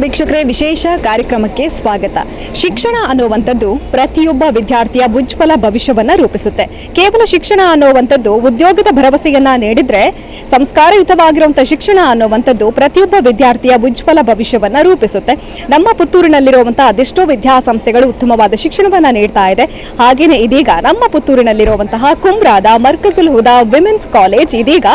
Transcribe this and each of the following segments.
ವೀಕ್ಷಕರೇ, ವಿಶೇಷ ಕಾರ್ಯಕ್ರಮಕ್ಕೆ ಸ್ವಾಗತ. ಶಿಕ್ಷಣ ಅನ್ನುವಂಥದ್ದು ಪ್ರತಿಯೊಬ್ಬ ವಿದ್ಯಾರ್ಥಿಯ ಉಜ್ವಲ ಭವಿಷ್ಯವನ್ನ ರೂಪಿಸುತ್ತೆ. ಕೇವಲ ಶಿಕ್ಷಣ ಅನ್ನುವಂಥದ್ದು ಉದ್ಯೋಗದ ಭರವಸೆಯನ್ನ ನೀಡಿದ್ರೆ, ಸಂಸ್ಕಾರಯುತವಾಗಿರುವಂತಹ ಶಿಕ್ಷಣ ಅನ್ನುವಂಥದ್ದು ಪ್ರತಿಯೊಬ್ಬ ವಿದ್ಯಾರ್ಥಿಯ ಉಜ್ವಲ ಭವಿಷ್ಯವನ್ನ ರೂಪಿಸುತ್ತೆ. ನಮ್ಮ ಪುತ್ತೂರಿನಲ್ಲಿರುವಂತಹ ಅದೆಷ್ಟೋ ವಿದ್ಯಾಸಂಸ್ಥೆಗಳು ಉತ್ತಮವಾದ ಶಿಕ್ಷಣವನ್ನ ನೀಡ್ತಾ ಇದೆ. ಹಾಗೇನೆ ಇದೀಗ ನಮ್ಮ ಪುತ್ತೂರಿನಲ್ಲಿರುವಂತಹ ಕುಮ್ರಾದ ಮರ್ಕಜುಲ್ ಹುದಾ ವಿಮೆನ್ಸ್ ಕಾಲೇಜ್ ಇದೀಗ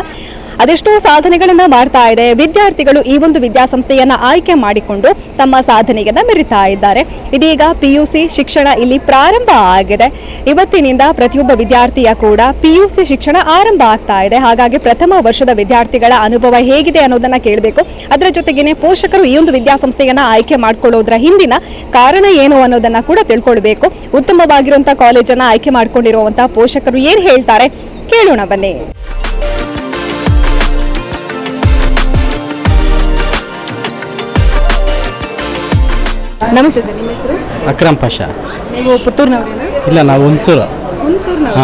ಅದೆಷ್ಟೋ ಸಾಧನೆಗಳನ್ನ ಮಾಡ್ತಾ ಇದೆ. ವಿದ್ಯಾರ್ಥಿಗಳು ಈ ಒಂದು ವಿದ್ಯಾಸಂಸ್ಥೆಯನ್ನ ಆಯ್ಕೆ ಮಾಡಿಕೊಂಡು ತಮ್ಮ ಸಾಧನೆಯನ್ನ ಮೆರಿತಾ ಇದ್ದಾರೆ. ಇದೀಗ PUC ಶಿಕ್ಷಣ ಇಲ್ಲಿ ಪ್ರಾರಂಭ ಆಗಿದೆ. ಇವತ್ತಿನಿಂದ ಪ್ರತಿಯೊಬ್ಬ ವಿದ್ಯಾರ್ಥಿಯ ಕೂಡ PUC ಶಿಕ್ಷಣ ಆರಂಭ ಆಗ್ತಾ ಇದೆ. ಹಾಗಾಗಿ ಪ್ರಥಮ ವರ್ಷದ ವಿದ್ಯಾರ್ಥಿಗಳ ಅನುಭವ ಹೇಗಿದೆ ಅನ್ನೋದನ್ನ ಕೇಳಬೇಕು. ಅದರ ಜೊತೆಗೇನೆ ಪೋಷಕರು ಈ ಒಂದು ವಿದ್ಯಾಸಂಸ್ಥೆಯನ್ನ ಆಯ್ಕೆ ಮಾಡ್ಕೊಳ್ಳೋದ್ರ ಹಿಂದಿನ ಕಾರಣ ಏನು ಅನ್ನೋದನ್ನ ಕೂಡ ತಿಳ್ಕೊಳ್ಬೇಕು. ಉತ್ತಮವಾಗಿರುವಂತಹ ಕಾಲೇಜನ್ನ ಆಯ್ಕೆ ಮಾಡ್ಕೊಂಡಿರುವಂತಹ ಪೋಷಕರು ಏನ್ ಹೇಳ್ತಾರೆ ಕೇಳೋಣ ಬನ್ನಿ. ನಮಸ್ತೆ ಸರ್, ನಿಮ್ಮ ಹೆಸರು? ಅಕ್ರಮ್ ಪಾಷಾ. ನೀವು ಪುತ್ತೂರಿನವರೇನಾ? ಇಲ್ಲ, ನಾವು ಹುಣಸೂರು.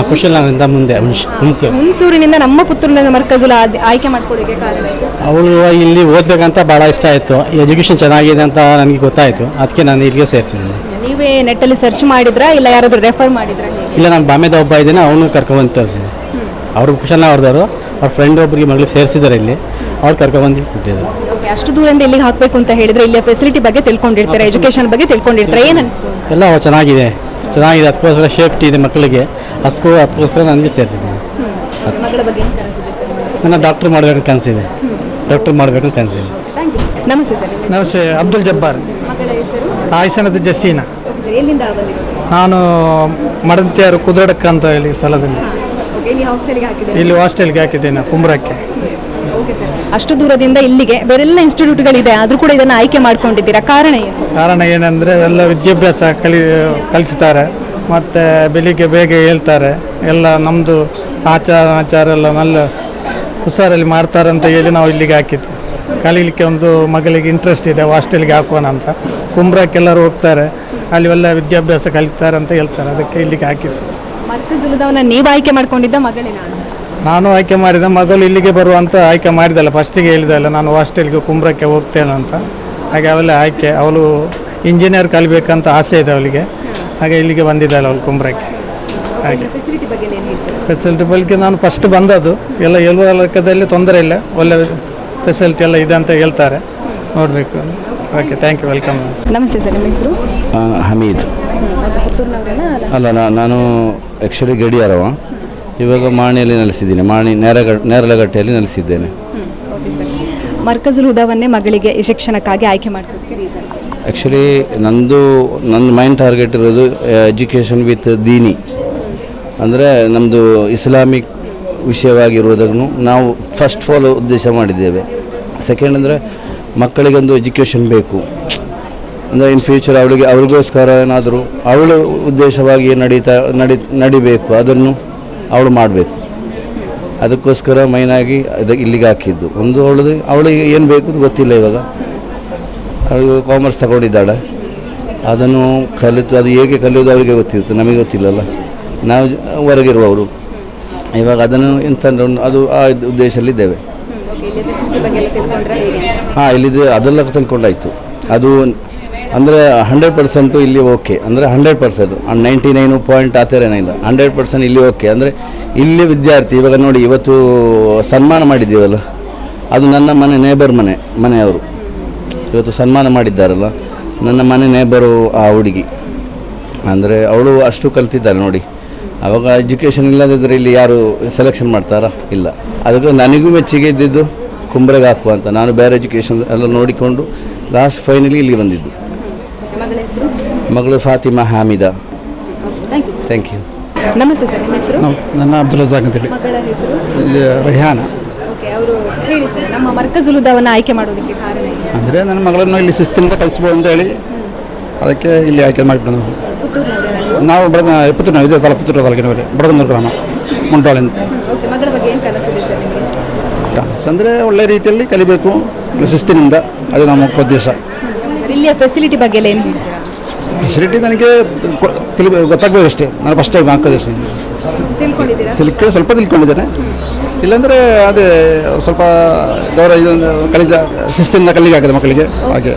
ಕುಶಲದಿಂದ ಮುಂದೆ ಹುಣಸೂರಿನಿಂದ ನಮ್ಮ ಪುತ್ತೂರಿನ ಮರ್ಕಜುಲ್ ಆಯ್ಕೆ ಮಾಡ್ಕೊಳ್ಳಿಕ್ಕೆ ಕಾರಣ? ಅವಳು ಇಲ್ಲಿ ಓದಬೇಕಂತ ಭಾಳ ಇಷ್ಟ ಆಯಿತು. ಎಜುಕೇಷನ್ ಚೆನ್ನಾಗಿದೆ ಅಂತ ನನಗೆ ಗೊತ್ತಾಯಿತು. ಅದಕ್ಕೆ ನಾನು ಇಲ್ಲಿಗೆ ಸೇರಿಸಿದ್ದೀನಿ. ನೀವೇ ನೆಟ್ಟಲ್ಲಿ ಸರ್ಚ್ ಮಾಡಿದ್ರಾ ಇಲ್ಲ ಯಾರಾದರೂ ರೆಫರ್ ಮಾಡಿದ್ರಾ? ಇಲ್ಲ, ನಾನು ಬಾಮೆದ ಒಬ್ಬ ಇದ್ದೀನಿ, ಅವನು ಕರ್ಕೊಂಡ್ಬಂದು ತೋರಿಸಿದ್ದೀನಿ. ಅವರು ಕುಶಲ ಅವ್ರದವರು, ಅವ್ರ ಫ್ರೆಂಡ್ ಒಬ್ಬರಿಗೆ ಮಗಳಿಗೆ ಸೇರಿಸಿದ್ದಾರೆ ಇಲ್ಲಿ, ಅವ್ರು ಕರ್ಕೊಂಡ್ಬಂದು ಕೊಟ್ಟಿದ್ದಾರೆ. ಅಷ್ಟು ದೂರದಿಂದ ಇಲ್ಲಿಗೆ ಹಾಕಬೇಕು ಅಂತ ಹೇಳಿದ್ರೆ ಇಲ್ಲಿಯ ಫೆಸಿಲಿಟಿ ಬಗ್ಗೆ ತಿಳ್ಕೊಂಡಿರ್ತಾರೆ, ಎಜುಕೇಷನ್ ಬಗ್ಗೆ ತಿಳ್ಕೊಂಡಿರ್ತಾರೆ, ಏನು ಅನಿಸ್ತು? ಎಲ್ಲ ಚೆನ್ನಾಗಿದೆ, ಅದಕ್ಕೋಸ್ಕರ ಸೇಫ್ಟಿ ಇದೆ ಮಕ್ಕಳಿಗೆ, ಅದಕ್ಕೋಸ್ಕರ ನನಗೆ ಸೇರಿಸಿದ್ದೀನಿ. ಮಗಳ ಬಗ್ಗೆ ಏನು ಕನಸಿದೆ ಸರ್? ನನ್ನ ಡಾಕ್ಟರ್ ಮಾಡಬೇಕಂತ ಕನಸಿದೆ. ಡಾಕ್ಟರ್ ಮಾಡಬೇಕಂತ ಕನಸಿದೆ. ನಮಸ್ತೆ ಸರ್. ನಮಸ್ತೆ, ಅಬ್ದುಲ್ ಜಬ್ಬಾರ್. ಮಗಳ ಹೆಸರು? ಆಯ್ಸನದ ಜಸೀನಾ. ಎಲ್ಲಿಂದ ಬಂದಿರೋದು? ನಾನು ಮಡಂತಿಯಾರು ಕುದುರಡಕ್ಕ ಅಂತ ಹೇಳಿ ಸ್ಥಳದಿಂದ ಇಲ್ಲಿ ಹಾಸ್ಟೆಲ್ಗೆ ಹಾಕಿದ್ದೇನೆ, ಕುಮ್ರಕ್ಕೆ. Okay sir. ಅಷ್ಟು ದೂರದಿಂದ ಇಲ್ಲಿಗೆ ಬೇರೆಲ್ಲ ಇನ್ಸ್ಟಿಟ್ಯೂಟ್ಗಳಿದೆ, ಆದರೂ ಕೂಡ ಇದನ್ನು ಆಯ್ಕೆ ಮಾಡ್ಕೊಂಡಿದ್ದೀರಾ, ಕಾರಣ ಏನು? ಕಾರಣ ಏನಂದರೆ ಎಲ್ಲ ವಿದ್ಯಾಭ್ಯಾಸ ಕಲಿಸ್ತಾರೆ, ಮತ್ತು ಬೆಳಿಗ್ಗೆ ಬೇಗ ಹೇಳ್ತಾರೆ, ಎಲ್ಲ ನಮ್ಮದು ಆಚಾರ ಎಲ್ಲ നല്ല ಹುಷಾರಲ್ಲಿ ಮಾಡ್ತಾರೆ ಅಂತ ಹೇಳಿ ನಾವು ಇಲ್ಲಿಗೆ ಹಾಕಿದ್ದು. ಕಲೀಲಿಕ್ಕೆ ಒಂದು ಮಗಳಿಗೆ ಇಂಟ್ರೆಸ್ಟ್ ಇದೆ, ಹಾಸ್ಟೆಲ್ಗೆ ಹಾಕೋಣ ಅಂತ. ಕುಮ್ರಕ್ಕೆಲ್ಲರೂ ಹೋಗ್ತಾರೆ, ಅಲ್ಲಿ ಎಲ್ಲ ವಿದ್ಯಾಭ್ಯಾಸ ಕಲಿತಾರೆ ಅಂತ ಹೇಳ್ತಾರೆ, ಅದಕ್ಕೆ ಇಲ್ಲಿಗೆ ಹಾಕಿದ್ದು. ಮರ್ಕಜುಲ್ ಹುದಾವನ್ನ ನೀವು ಆಯ್ಕೆ ಮಾಡ್ಕೊಂಡಿದ್ದ ಮಗಳೇ? ನಾನು ಆಯ್ಕೆ ಮಾಡಿದ ಮಗಳು ಇಲ್ಲಿಗೆ ಬರುವಂತ ಆಯ್ಕೆ ಮಾಡಿದಲ್ಲ, ಫಸ್ಟಿಗೆ ಹೇಳಿದಲ್ಲ ನಾನು ಹಾಸ್ಟೆಲ್ಗೆ ಕುಮ್ರಕ್ಕೆ ಹೋಗ್ತೇನೆ ಅಂತ. ಹಾಗೆ ಅವಳ ಆಯ್ಕೆ, ಅವಳು ಇಂಜಿನಿಯರ್ ಕಲಿಬೇಕಂತ ಆಸೆ ಇದೆ ಅವಳಿಗೆ, ಹಾಗೆ ಇಲ್ಲಿಗೆ ಬಂದಿದ್ದಾಳೆ ಅವಳು ಕುಮ್ರಕ್ಕೆ. ಹಾಗೆ ಫೆಸಿಲಿಟಿ ಬಗ್ಗೆ ನಾನು ಫಸ್ಟ್ ಬಂದದ್ದು, ಎಲ್ಲ ಹೇಳುವ ಲೆಕ್ಕದಲ್ಲಿ ತೊಂದರೆ ಇಲ್ಲ, ಒಳ್ಳೆ ಫೆಸಿಲಿಟಿ ಎಲ್ಲ ಇದೆ ಅಂತ ಹೇಳ್ತಾರೆ, ನೋಡಬೇಕು. Okay, thank you, welcome. ನಮಸ್ತೆ ಸರ್, ನಿಮ್ಮ ಹೆಸರು? ಹಮೀದ್. ಅಲ್ಲ, ನಾನು ಆ್ಯಕ್ಚುಲಿ ಗಡಿಯಾರವ, ಇವಾಗ ಮಾಣಿಯಲ್ಲಿ ನೆಲೆಸಿದ್ದೀನಿ. ಮಾಣಿ ನೇರಲಗಟ್ಟೆಯಲ್ಲಿ ನೆಲೆಸಿದ್ದೇನೆ. ಮರ್ಕಜುಲ್ ಹುದಾವನ್ನೇ ಮಗಳಿಗೆ ಶಿಕ್ಷಣಕ್ಕಾಗಿ ಆಯ್ಕೆ ಮಾಡ್ಕೊಳ್ತೀವಿ ರೀಸನ್? ಆ್ಯಕ್ಚುಲಿ ನನ್ನ ಮೈನ್ ಟಾರ್ಗೆಟ್ ಇರೋದು ಎಜುಕೇಷನ್ ವಿತ್ ದೀನಿ, ಅಂದರೆ ನಮ್ಮದು ಇಸ್ಲಾಮಿಕ್ ವಿಷಯವಾಗಿರುವುದನ್ನು ನಾವು ಫಸ್ಟ್ ಫಾಲೋ ಉದ್ದೇಶ ಮಾಡಿದ್ದೇವೆ. ಸೆಕೆಂಡ್ ಅಂದರೆ ಮಕ್ಕಳಿಗೊಂದು ಎಜುಕೇಷನ್ ಬೇಕು, ಅಂದರೆ ಇನ್ ಫ್ಯೂಚರ್ ಅವ್ರಿಗೋಸ್ಕರ ಏನಾದರೂ ಅವಳ ಉದ್ದೇಶವಾಗಿ ನಡಿಬೇಕು, ಅದನ್ನು ಅವಳು ಮಾಡಬೇಕು. ಅದಕ್ಕೋಸ್ಕರ ಮೈನಾಗಿ ಇಲ್ಲಿಗೆ ಹಾಕಿದ್ದು. ಒಂದು ಅವಳಿಗೆ ಏನು ಬೇಕು ಗೊತ್ತಿಲ್ಲ. ಇವಾಗ ಅವಳು ಕಾಮರ್ಸ್ ತಗೊಂಡಿದ್ದಾಳೆ, ಅದನ್ನು ಕಲಿತು ಅದು ಹೇಗೆ ಕಲಿಯೋದು ಅವರಿಗೆ ಗೊತ್ತಿರುತ್ತೆ, ನಮಗೆ ಗೊತ್ತಿಲ್ಲಲ್ಲ, ನಾವು ಹೊರಗಿರುವವರು. ಇವಾಗ ಅದನ್ನು ಎಂತ ಅದು ಆ ಉದ್ದೇಶದಲ್ಲಿದ್ದೇವೆ. ಹಾಂ, ಇಲ್ಲಿದೆ ಅದೆಲ್ಲ ತಿಳ್ಕೊಂಡಾಯಿತು. ಅದು ಅಂದರೆ 100% ಇಲ್ಲಿ ಓಕೆ, ಅಂದರೆ 100%, 99 ಪಾಯಿಂಟ್ ಆ ಥರ ಏನಿಲ್ಲ, 100% ಇಲ್ಲಿ ಓಕೆ. ಅಂದರೆ ಇಲ್ಲಿ ವಿದ್ಯಾರ್ಥಿ ಇವಾಗ ನೋಡಿ, ಇವತ್ತು ಸನ್ಮಾನ ಮಾಡಿದ್ದೀವಲ್ಲ, ಅದು ನನ್ನ ನೇಬರ್ ಮನೆಯವರು ಇವತ್ತು ಸನ್ಮಾನ ಮಾಡಿದ್ದಾರಲ್ಲ, ನನ್ನ ಮನೆ ನೇಬರು ಆ ಹುಡುಗಿ. ಅಂದರೆ ಅವಳು ಅಷ್ಟು ಕಲ್ತಿದ್ದಾರೆ ನೋಡಿ. ಆವಾಗ ಎಜುಕೇಷನ್ ಇಲ್ಲದಿದ್ದರೆ ಇಲ್ಲಿ ಯಾರು ಸೆಲೆಕ್ಷನ್ ಮಾಡ್ತಾರಾ? ಇಲ್ಲ. ಅದಕ್ಕೆ ನನಗೂ ಮೆಚ್ಚುಗೆ ಇದ್ದಿದ್ದು ಕುಂಬ್ರೆಗೆ ಹಾಕುವ ಅಂತ. ನಾನು ಬೇರೆ ಎಜುಕೇಷನ್ ಎಲ್ಲ ನೋಡಿಕೊಂಡು ಲಾಸ್ಟ್ ಫೈನಲಿ ಇಲ್ಲಿಗೆ ಬಂದಿದ್ದು. ಮಗಳು ಫಾತಿಮಾ ಹಾಮಿದಾ. Thank you. ನಮಸ್ತೆ ಸರ್, ನಿಮ್ಮ ಹೆಸರು? ನನ್ನ ಅಬ್ದುಲ್ ರಜಾಕ್ ಅಂತೇಳಿ. ಮಗಳ ಹೆಸರು? ರೆಹಾನ. ಓಕೆ, ಅವರು ಹೇಳಿ ಸರ್, ನಮ್ಮ ಮರ್ಕಜುಲ್ ಹುದಾವನ್ನ ಆಯ್ಕೆ ಮಾಡೋದಕ್ಕೆ ಕಾರಣ ಏನು? ಅಂದರೆ ನನ್ನ ಮಗಳನ್ನು ಇಲ್ಲಿ ಶಿಸ್ತಿನಿಂದ ಕಲಿಸ್ಬೋದು ಅಂತ ಹೇಳಿ ಅದಕ್ಕೆ ಇಲ್ಲಿ ಆಯ್ಕೆ ಮಾಡಿಬಿಟ್ಟು ನಾವು ಪುತ್ತೂರು ಇದೇ ಪುತ್ತೂರು ತಾಲೂಕಿನವರೇ, ಬಡಗನೂರು ಗ್ರಾಮ, ಮುಂಟಾಳಿಂದ. ಓಕೆ, ಮಗಳ ಬಗ್ಗೆ ಏನು ಕನಸಿದೆ ಸರ್ ನಿಮಗೆ? ಕನಸು ಅಂದರೆ ಒಳ್ಳೆ ರೀತಿಯಲ್ಲಿ ಕಲಿಬೇಕು ಶಿಸ್ತಿನಿಂದ, ಅದು ನಮ್ಮ ಮುಖ್ಯ ಉದ್ದೇಶ. ಇಲ್ಲಿಯ ಫೆಸಿಲಿಟಿ ಬಗ್ಗೆ ಎಲ್ಲ ಏನು ಹೇಳ್ತೀರಾ? ಫೆಸಿಲಿಟಿ ನನಗೆ ಗೊತ್ತಾಗಬೇಕಷ್ಟೇ, ನಾನು ಫಸ್ಟ್ ಟೈಮ್ ಹಾಕೋದಷ್ಟೇ. ತಿಳ್ಕೊಂಡಿದ್ದೀರಾ? ಸ್ವಲ್ಪ ತಿಳ್ಕೊಂಡಿದ್ದೇನೆ, ಇಲ್ಲಾಂದರೆ ಅದೇ ಸ್ವಲ್ಪ ಗೌರವ ಕಲಿತ ಶಿಸ್ತಿನಿಂದ ಕಲಿಗೆ ಆಗಿದೆ ಮಕ್ಕಳಿಗೆ ಹಾಗೆ.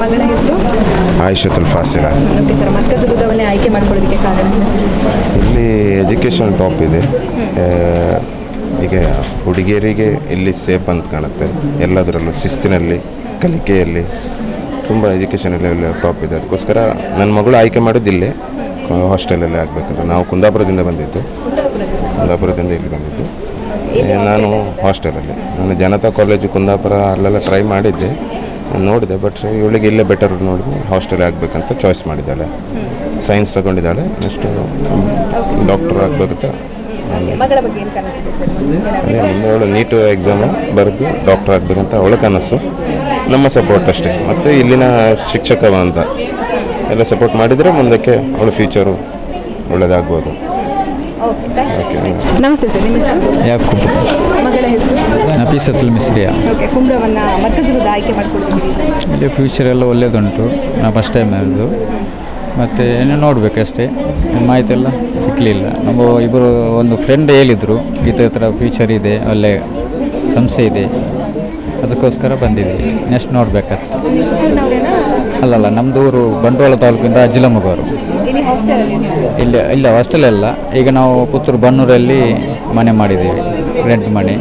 ಮಗಳ ಹೆಸರು ಆಯಿಷತುಲ್ ಫಾಸಿಲ. ಓಕೆ ಸರ್, ಮರ್ಕಜ್ ಹುದಾವನ್ನೇ ಆಯ್ಕೆ ಮಾಡ್ಕೊಳ್ಳೋದಕ್ಕೆ ಕಾರಣ ಸರ್? ಇಲ್ಲಿ ಎಜುಕೇಷನ್ ಟಾಪ್ ಇದೆ. ಈಗ ಹುಡುಗಿಯರಿಗೆ ಇಲ್ಲಿ ಸೇಫ್ ಅಂತ ಕಾಣುತ್ತೆ. ಎಲ್ಲದರಲ್ಲೂ ಶಿಸ್ತಿನಲ್ಲಿ, ಕಲಿಕೆಯಲ್ಲಿ ತುಂಬ ಎಜುಕೇಷನಲ್ಲಿ ಟಾಪ್ ಇದೆ. ಅದಕ್ಕೋಸ್ಕರ ನನ್ನ ಮಗಳು ಆಯ್ಕೆ ಮಾಡೋದಿಲ್ಲೇ ಹಾಸ್ಟೆಲಲ್ಲಿ ಆಗಬೇಕಂತ. ನಾವು ಕುಂದಾಪುರದಿಂದ ಬಂದಿದ್ದು, ಕುಂದಾಪುರದಿಂದ ಇಲ್ಲಿ ಬಂದಿದ್ದು. ನಾನು ಹಾಸ್ಟೆಲಲ್ಲಿ, ನಾನು ಜನತಾ ಕಾಲೇಜು ಕುಂದಾಪುರ ಅಲ್ಲೆಲ್ಲ ಟ್ರೈ ಮಾಡಿದ್ದೆ, ನೋಡಿದೆ. ಬಟ್ ಇವಳಿಗೆ ಇಲ್ಲೇ ಬೆಟರ್ ನೋಡಿ ಹಾಸ್ಟೆಲ್ ಆಗಬೇಕಂತ ಚಾಯ್ಸ್ ಮಾಡಿದ್ದಾಳೆ. ಸೈನ್ಸ್ ತಗೊಂಡಿದ್ದಾಳೆ. ನೆಕ್ಸ್ಟು ಡಾಕ್ಟರ್ ಆಗಬೇಕಂತ. ಮಗಳ ಬಗ್ಗೆ ಏನು ಕನಸಿದೆ ಸರ್? ಅದೇ ಮುಂದೆ ಅವಳು ನೀಟ್ ಎಕ್ಸಾಮು ಬರೆದು ಡಾಕ್ಟರ್ ಆಗಬೇಕಂತ ಅವಳ ಕನಸು. ನಮ್ಮ ಸಪೋರ್ಟ್ ಅಷ್ಟೇ. ಮತ್ತು ಇಲ್ಲಿನ ಶಿಕ್ಷಕ ಅಂತ ಎಲ್ಲ ಸಪೋರ್ಟ್ ಮಾಡಿದರೆ ಮುಂದಕ್ಕೆ ಅವಳ ಫ್ಯೂಚರು ಒಳ್ಳೆಯದಾಗ್ಬೋದು. ಓಕೆ, ನಮಸ್ತೆ ಸರ್, ನಿಮ್ಮ ಹೆಸರು? ಯಾಕೂಬ್. ಮಗಳ ಹೆಸರು? ನಫೀಸತುಲ್ ಮಿಸ್ರಿಯಾ. ಓಕೆ, ಕುಂಬ್ರವನ್ನು ಮರ್ಕಜ್ ಹುದಾ ಆಯ್ಕೆ ಮಾಡ್ಕೊಳ್ತೀವಿ. ಇಲ್ಲಿ ಫ್ಯೂಚರ್ ಎಲ್ಲ ಒಳ್ಳೆಯದುಂಟು. ನಾವು ಫಸ್ಟ್ ಟೈಮ್ ಇರೋದು, ಮತ್ತು ಏನು ನೋಡಬೇಕಷ್ಟೇ. ಮಾಹಿತಿ ಎಲ್ಲ ಸಿಕ್ಕಲಿಲ್ಲ. ನಮ್ಮ ಇಬ್ಬರು ಒಂದು ಫ್ರೆಂಡ್ ಹೇಳಿದರು ಈ ಥರ ಫ್ಯೂಚರ್ ಇದೆ, ಒಳ್ಳೆ ಸಂಸ್ಥೆ ಇದೆ, ಅದಕ್ಕೋಸ್ಕರ ಬಂದಿದ್ದೀವಿ. ನೆಕ್ಸ್ಟ್ ನೋಡಬೇಕಷ್ಟೆ. ಪುತ್ತೂರಿನವರೇನಾ? ಅಲ್ಲಲ್ಲ, ನಮ್ಮದು ಊರು ಬಂಟ್ವಾಳ ತಾಲೂಕಿಂದ ಅಜ್ಜಿಲಮ್ಮಗವರು. ಇಲ್ಲಿ ಹಾಸ್ಟೆಲಲ್ಲಿ? ಇಲ್ಲ ಹಾಸ್ಟೆಲ್ ಅಲ್ಲ. ಈಗ ನಾವು ಪುತ್ತೂರು ಬನ್ನೂರಲ್ಲಿ ಮನೆ ಮಾಡಿದ್ದೀವಿ, ರೆಂಟ್ ಮನೆ.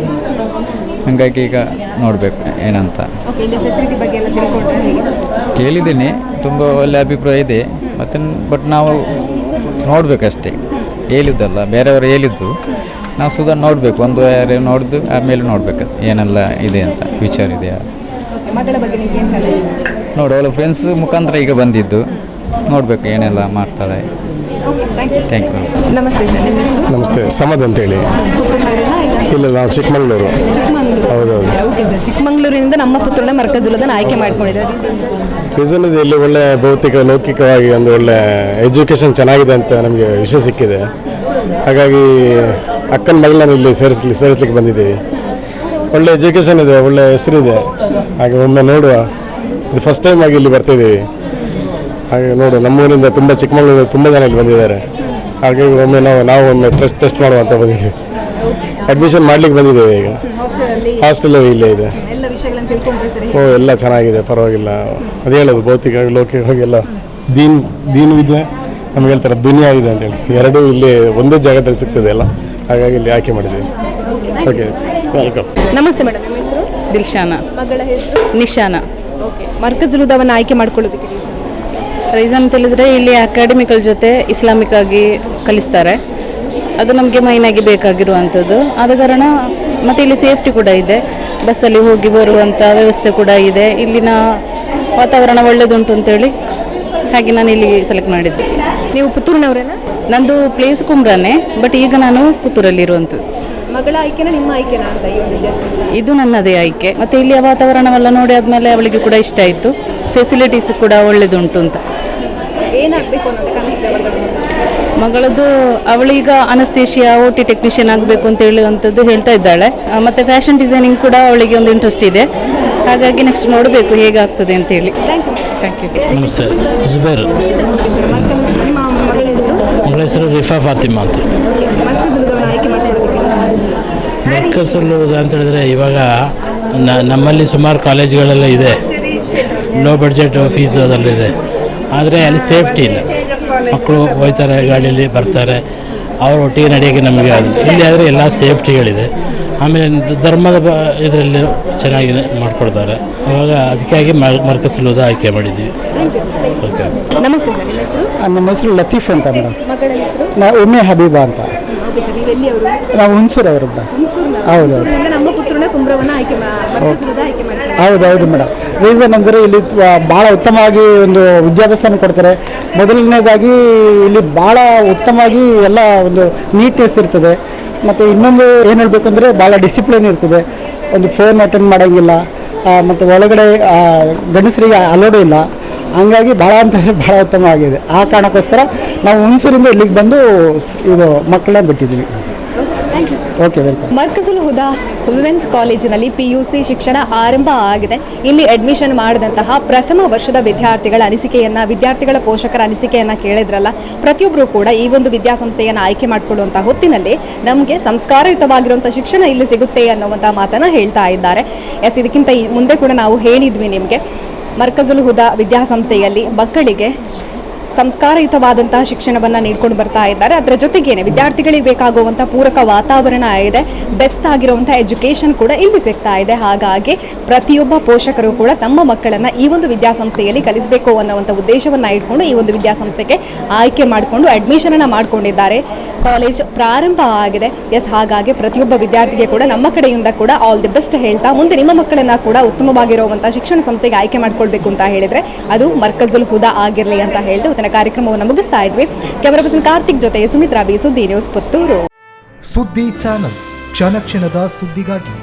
ಹಾಗಾಗಿ ಈಗ ನೋಡಬೇಕು ಏನಂತ. ಓಕೆ, ಇಲ್ಲಿ ಫೆಸಿಲಿಟಿ ಬಗ್ಗೆ ಎಲ್ಲ ತಿಳ್ಕೊಂಡ್ರೆ ಹೇಗೆ? ಕೇಳಿದ್ದೀನಿ, ತುಂಬ ಒಳ್ಳೆ ಅಭಿಪ್ರಾಯ ಇದೆ. ಮತ್ತು ಬಟ್ ನಾವು ನೋಡಬೇಕಷ್ಟೇ. ಹೇಳಿದ್ದಲ್ಲ, ಬೇರೆಯವರು ಹೇಳಿದ್ದು, ನಾವು ಸುಧಾ ನೋಡಬೇಕು. ಒಂದು ಯಾರು ನೋಡಿದ್ದು ಆಮೇಲೆ ನೋಡಬೇಕು ಏನೆಲ್ಲ ಇದೆ ಅಂತ, ಫ್ಯೂಚರ್ ಇದೆಯಾ. ಓಕೆ, ಮಗಳ ಬಗ್ಗೆ ನಿಮ್ಗೆ ಏನು ಕಲಿಸಿದೆ? ನೋಡಿ, ಅವಳ ಫ್ರೆಂಡ್ಸ್ ಮುಖಾಂತರ ಈಗ ಬಂದಿದ್ದು, ನೋಡಬೇಕು ಏನೆಲ್ಲ ಮಾಡ್ತಾಳೆ. Okay, thank you. ನಮಸ್ತೆ ಸರ್, ನಿಮ್ಮ ಹೆಸರು? ನಮಸ್ತೆ, ಸಮದ್ ಅಂತೇಳಿ. ಪುತ್ತೂರಿನವರೇನಾ? ಇಲ್ಲ, ನಾವು ಚಿಕ್ಕಮಗಳೂರು. ಚಿಕ್ಕಮಗಳೂರು. ಹೌದೌದು. ಓಕೆ ಸರ್, ಚಿಕ್ಕಮಗಳೂರಿನಿಂದ ನಮ್ಮ ಪುತ್ರನ ಮರ್ಕಜ್ ಹುದಾನ ಆಯ್ಕೆ ಮಾಡ್ಕೊಂಡಿದ್ದಾರೆ. ರೀಸನ್ ಇದೆ, ಇಲ್ಲಿ ಒಳ್ಳೆ ಭೌತಿಕ ಲೌಕಿಕವಾಗಿ ಒಂದು ಒಳ್ಳೆ ಎಜುಕೇಷನ್ ಚೆನ್ನಾಗಿದೆ ಅಂತ ನಮಗೆ ವಿಷಯ ಸಿಕ್ಕಿದೆ. ಹಾಗಾಗಿ ಅಕ್ಕನ ಮಗಳನ್ನ ಇಲ್ಲಿ ಸೇರಿಸ್ಲಿಕ್ಕೆ ಬಂದಿದ್ದೀವಿ. ಒಳ್ಳೆ ಎಜುಕೇಷನ್ ಇದೆ, ಒಳ್ಳೆ ಹೆಸರಿದೆ. ಹಾಗೆ ಒಮ್ಮೆ ನೋಡುವ. ಇದು ಫಸ್ಟ್ ಟೈಮ್ ಆಗಿ ಇಲ್ಲಿ ಬರ್ತಿದ್ದೀವಿ. ಹಾಗೆ ನೋಡು, ನಮ್ಮೂರಿಂದ ತುಂಬ ಚಿಕ್ಕಮಗಳೂರು ತುಂಬ ಜನ ಇಲ್ಲಿ ಬಂದಿದ್ದಾರೆ. ಹಾಗಾಗಿ ಒಮ್ಮೆ ನಾವು ಒಮ್ಮೆ ಟೆಸ್ಟ್ ಮಾಡುವ ಅಂತ ಬಂದಿದ್ದೀವಿ. ಅಡ್ಮಿಷನ್ ಮಾಡ್ಲಿಕ್ಕೆ ಬಂದಿದ್ದೇವೆ. ಈಗ ಹಾಸ್ಟೆಲ್ ಇಲ್ಲೇ ಇದೆ. ಎಲ್ಲ ವಿಷಯಗಳನ್ನು ತಿಳ್ಕೊಂಡ್ರೆ ಸರಿ? ಎಲ್ಲ ಚೆನ್ನಾಗಿದೆ, ಪರವಾಗಿಲ್ಲ. ಅದು ಹೇಳೋದು ಭೌತಿಕ ಲೌಕಿಕವಾಗಿ ಎಲ್ಲ ದೀನು ಇದೆ, ನಮ್ಗೆ ಹೇಳ್ತಾರೆ ದುನಿಯಾ ಇದೆ ಅಂತೇಳಿ. ಎರಡೂ ಇಲ್ಲಿ ಒಂದೇ ಜಾಗದಲ್ಲಿ ಸಿಗ್ತದೆ ಅಲ್ಲ. ಹಾಗಾಗಿ ಇಲ್ಲಿ ಆಯ್ಕೆ ಮಾಡಿದ್ದೀವಿ. Okay, welcome. ನಮಸ್ತೆ ಮೇಡಮ್, ನಿಮ್ಮ ಹೆಸರು? ದಿಲ್ಶಾನಾ. ಮಗಳ ಹೆಸರು? ನಿಶಾನಾ. ಓಕೆ, ಮರ್ಕಜ್ ಹುದಾವನ್ನು ಆಯ್ಕೆ ಮಾಡ್ಕೊಳ್ಳೋದಕ್ಕೆ ರೀಸನ್ ಅಂತ ಹೇಳಿದರೆ ಇಲ್ಲಿ ಅಕಾಡೆಮಿಕಲ್ ಜೊತೆ ಇಸ್ಲಾಮಿಕ್ ಆಗಿ ಕಲಿಸ್ತಾರೆ. ಅದು ನಮಗೆ ಮೈನಾಗಿ ಬೇಕಾಗಿರುವಂಥದ್ದು. ಆದ ಕಾರಣ ಮತ್ತು ಇಲ್ಲಿ ಸೇಫ್ಟಿ ಕೂಡ ಇದೆ. ಬಸ್ಸಲ್ಲಿ ಹೋಗಿ ಬರುವಂಥ ವ್ಯವಸ್ಥೆ ಕೂಡ ಇದೆ. ಇಲ್ಲಿನ ವಾತಾವರಣ ಒಳ್ಳೆಯದುಂಟು ಅಂತೇಳಿ ಹಾಗೆ ನಾನು ಇಲ್ಲಿ ಸೆಲೆಕ್ಟ್ ಮಾಡಿದ್ದೆ. ನೀವು ಪುತ್ತೂರಿನವರೇನಾ? ನಂದು ಪ್ಲೇಸ್ ಕುಮ್ರಾನೆ, ಬಟ್ ಈಗ ನಾನು ಪುತ್ತೂರಲ್ಲಿರುವಂಥದ್ದು. ಮಗಳ ಆಯ್ಕೆನ ನಿಮ್ಮ ಆಯ್ಕೆನಾ ಅಂತ ಈ ಒಂದು ಜಾಸ್ತಿ? ಇದು ನನ್ನದೇ ಆಯ್ಕೆ. ಮತ್ತು ಇಲ್ಲಿಯ ವಾತಾವರಣವೆಲ್ಲ ನೋಡಿ ಆದಮೇಲೆ ಅವಳಿಗೆ ಕೂಡ ಇಷ್ಟ ಆಯಿತು. ಫೆಸಿಲಿಟೀಸ್ ಕೂಡ ಒಳ್ಳೆಯದುಂಟು ಅಂತ. ಏನಾಗಬೇಕು ಅನ್ನೋದು ಕನಸಿದೆ ಮಗಳದ್ದು? ಅವಳೀಗ ಅನಸ್ತೇಶಿಯಾ OT ಟೆಕ್ನಿಷಿಯನ್ ಆಗಬೇಕು ಅಂತ ಹೇಳುವಂಥದ್ದು ಹೇಳ್ತಾ ಇದ್ದಾಳೆ. ಮತ್ತು ಫ್ಯಾಷನ್ ಡಿಸೈನಿಂಗ್ ಕೂಡ ಅವಳಿಗೆ ಒಂದು ಇಂಟ್ರೆಸ್ಟ್ ಇದೆ. ಹಾಗಾಗಿ ನೆಕ್ಸ್ಟ್ ನೋಡಬೇಕು ಹೇಗಾಗ್ತದೆ ಅಂತೇಳಿ. Thank you. ನಮಸ್ತೆ, ಜುಬೇರ್. ನಿಮ್ಮ ಮಗಳ ಹೆಸರು? ಮಗಳ ಹೆಸರು ರಿಫಾ ಫಾತಿಮಾ ಅಂತ. ಮರ್ಕಜ್ ಹುದಾವನ್ನು ಆಯ್ಕೆ ಮಾಡ್ಕೊಳ್ಳೋದಕ್ಕೆ? ಮರ್ಕಜ್ ಹುದಾ ಅಂತ ಹೇಳಿದ್ರೆ ಇವಾಗ ನಮ್ಮಲ್ಲಿ ಸುಮಾರು ಕಾಲೇಜ್ಗಳೆಲ್ಲ ಇದೆ, ಲೋ ಬಡ್ಜೆಟ್ ಫೀಸ್ ಅದರಲ್ಲಿದೆ. ಆದರೆ ಅಲ್ಲಿ ಸೇಫ್ಟಿ ಇಲ್ಲ. ಮಕ್ಕಳು ಹೋಗ್ತಾರೆ, ಗಾಡಿಯಲ್ಲಿ ಬರ್ತಾರೆ, ಅವ್ರ ಒಟ್ಟಿಗೆ ನಡೆಯೋಕ್ಕೆ ನಮಗೆ ಅದು. ಇಲ್ಲಿ ಆದರೆ ಎಲ್ಲ ಸೇಫ್ಟಿಗಳಿದೆ. ಆಮೇಲೆ ಧರ್ಮದ ಇದರಲ್ಲಿ ಚೆನ್ನಾಗಿ ಮಾಡ್ಕೊಡ್ತಾರೆ. ಅವಾಗ ಅದಕ್ಕಾಗಿ ಮರ್ಕಜ್ ಹುದಾ ಆಯ್ಕೆ ಮಾಡಿದ್ದೀವಿ. ಓಕೆ. ನಮಸ್ತೆ ಸರ್, ನಿಮ್ಮ ಹೆಸರು? ನಮ್ಮ ಹೆಸರು ಲತೀಫ್ ಅಂತ ಮೇಡಮ್. ಮಗಳ ಹೆಸರು? ಉಮ್ಮೆ ಹಬೀಬಾ ಅಂತ. ಓಕೆ ಸರ್, ನೀವು ಎಲ್ಲಿ ಅವರು? ನಾವು ಹುಣಸೂರವರು ಮೇಡಮ್. ಹುಣಸೂರಿನಿಂದ ನಮ್ಮ ಪುತ್ರನ ಕುಂಬ್ರವನ್ನು ಆಯ್ಕೆ ಮರ್ಕಜ್ ಹುದಾ ಆಯ್ಕೆ ಮಾಡ್ತಾರೆ. ಹೌದು ಮೇಡಮ್. ರೀಸನ್ ಅಂದರೆ ಇಲ್ಲಿ ಭಾಳ ಉತ್ತಮವಾಗಿ ಒಂದು ವಿದ್ಯಾಭ್ಯಾಸನ ಕೊಡ್ತಾರೆ. ಮೊದಲನೇದಾಗಿ ಇಲ್ಲಿ ಭಾಳ ಉತ್ತಮವಾಗಿ ಎಲ್ಲ ಒಂದು ನೀಟ್ನೆಸ್ ಇರ್ತದೆ. ಮತ್ತು ಇನ್ನೊಂದು ಏನು ಹೇಳಬೇಕು ಅಂದರೆ ಭಾಳ ಡಿಸಿಪ್ಲಿನ್ ಇರ್ತದೆ. ಒಂದು ಫೋನ್ ಅಟೆಂಡ್ ಮಾಡೋಂಗಿಲ್ಲ, ಮತ್ತು ಒಳಗಡೆ ಗಂಡಸರಿಗೆ ಅಲೋಡು ಇಲ್ಲ. ಹಂಗಾಗಿ ಭಾಳ ಅಂತಂದರೆ ಭಾಳ ಉತ್ತಮವಾಗಿದೆ. ಆ ಕಾರಣಕ್ಕೋಸ್ಕರ ನಾವು ಹುಣಸೂರಿಂದ ಇಲ್ಲಿಗೆ ಬಂದು ಇದು ಮಕ್ಕಳನ್ನ ಬಿಟ್ಟಿದ್ದೀವಿ. Thank you sir. Okay welcome. Markazul Huda women's ಕಾಲೇಜಿನಲ್ಲಿ PUC ಶಿಕ್ಷಣ ಆರಂಭ ಆಗಿದೆ. ಇಲ್ಲಿ ಅಡ್ಮಿಷನ್ ಮಾಡಿದಂತಹ ಪ್ರಥಮ ವರ್ಷದ ವಿದ್ಯಾರ್ಥಿಗಳ ಅನಿಸಿಕೆಯನ್ನ, ವಿದ್ಯಾರ್ಥಿಗಳ ಪೋಷಕರ ಅನಿಸಿಕೆಯನ್ನ ಕೇಳಿದ್ರಲ್ಲ, ಪ್ರತಿಯೊಬ್ಬರು ಕೂಡ ಈ ಒಂದು ವಿದ್ಯಾಸಂಸ್ಥೆಯನ್ನು ಆಯ್ಕೆ ಮಾಡಿಕೊಳ್ಳುವಂತಹ ಹೊತ್ತಿನಲ್ಲಿ ನಮಗೆ ಸಂಸ್ಕಾರಯುತವಾಗಿರುವಂತಹ ಶಿಕ್ಷಣ ಇಲ್ಲಿ ಸಿಗುತ್ತೆ ಅನ್ನುವಂಥ ಮಾತನ್ನ ಹೇಳ್ತಾ ಇದ್ದಾರೆ. ಇದಕ್ಕಿಂತ ಮುಂದೆ ಕೂಡ ನಾವು ಹೇಳಿದ್ವಿ ನಿಮಗೆ, ಮರ್ಕಜುಲ್ ಹುದಾ ವಿದ್ಯಾಸಂಸ್ಥೆಯಲ್ಲಿ ಮಕ್ಕಳಿಗೆ ಸಂಸ್ಕಾರಯುತವಾದಂತಹ ಶಿಕ್ಷಣವನ್ನು ನೀಡ್ಕೊಂಡು ಬರ್ತಾ ಇದ್ದಾರೆ. ಅದರ ಜೊತೆಗೇನೆ ವಿದ್ಯಾರ್ಥಿಗಳಿಗೆ ಬೇಕಾಗುವಂಥ ಪೂರಕ ವಾತಾವರಣ ಇದೆ, ಬೆಸ್ಟ್ ಆಗಿರುವಂಥ ಎಜುಕೇಷನ್ ಕೂಡ ಇಲ್ಲಿ ಸಿಗ್ತಾ ಇದೆ. ಹಾಗಾಗಿ ಪ್ರತಿಯೊಬ್ಬ ಪೋಷಕರು ಕೂಡ ತಮ್ಮ ಮಕ್ಕಳನ್ನು ಈ ಒಂದು ವಿದ್ಯಾಸಂಸ್ಥೆಯಲ್ಲಿ ಕಲಿಸಬೇಕು ಅನ್ನುವಂಥ ಉದ್ದೇಶವನ್ನು ಇಟ್ಕೊಂಡು ಈ ಒಂದು ವಿದ್ಯಾಸಂಸ್ಥೆಗೆ ಆಯ್ಕೆ ಮಾಡಿಕೊಂಡು ಅಡ್ಮಿಷನನ್ನು ಮಾಡಿಕೊಂಡಿದ್ದಾರೆ. ಕಾಲೇಜ್ ಪ್ರಾರಂಭ ಆಗಿದೆ. ಹಾಗಾಗಿ ಪ್ರತಿಯೊಬ್ಬ ವಿದ್ಯಾರ್ಥಿಗೆ ಕೂಡ ನಮ್ಮ ಕಡೆಯಿಂದ ಕೂಡ ಆಲ್ ದಿ ಬೆಸ್ಟ್ ಹೇಳ್ತಾ, ಮುಂದೆ ನಿಮ್ಮ ಮಕ್ಕಳನ್ನು ಕೂಡ ಉತ್ತಮವಾಗಿರುವಂಥ ಶಿಕ್ಷಣ ಸಂಸ್ಥೆಗೆ ಆಯ್ಕೆ ಮಾಡ್ಕೊಳ್ಬೇಕು ಅಂತ ಹೇಳಿದರೆ ಅದು ಮರ್ಕಜುಲ್ ಹುದಾ ಆಗಿರಲಿ ಅಂತ ಹೇಳ್ತಾ ಇವತ್ತಿನ ಕಾರ್ಯಕ್ರಮವನ್ನು ಮುಗಿಸ್ತಾ ಇದ್ವಿ. ಕ್ಯಾಮರಾ ಪರ್ಸನ್ ಕಾರ್ತಿಕ್ ಜೊತೆ ಸುಮಿತ್ರಾ ಬಿ, ಸುದ್ದಿ ನ್ಯೂಸ್, ಪುತ್ತೂರು. ಸುದ್ದಿ ಚಾನಲ್, ಕ್ಷಣ ಕ್ಷಣದ ಸುದ್ದಿಗಾಗಿ.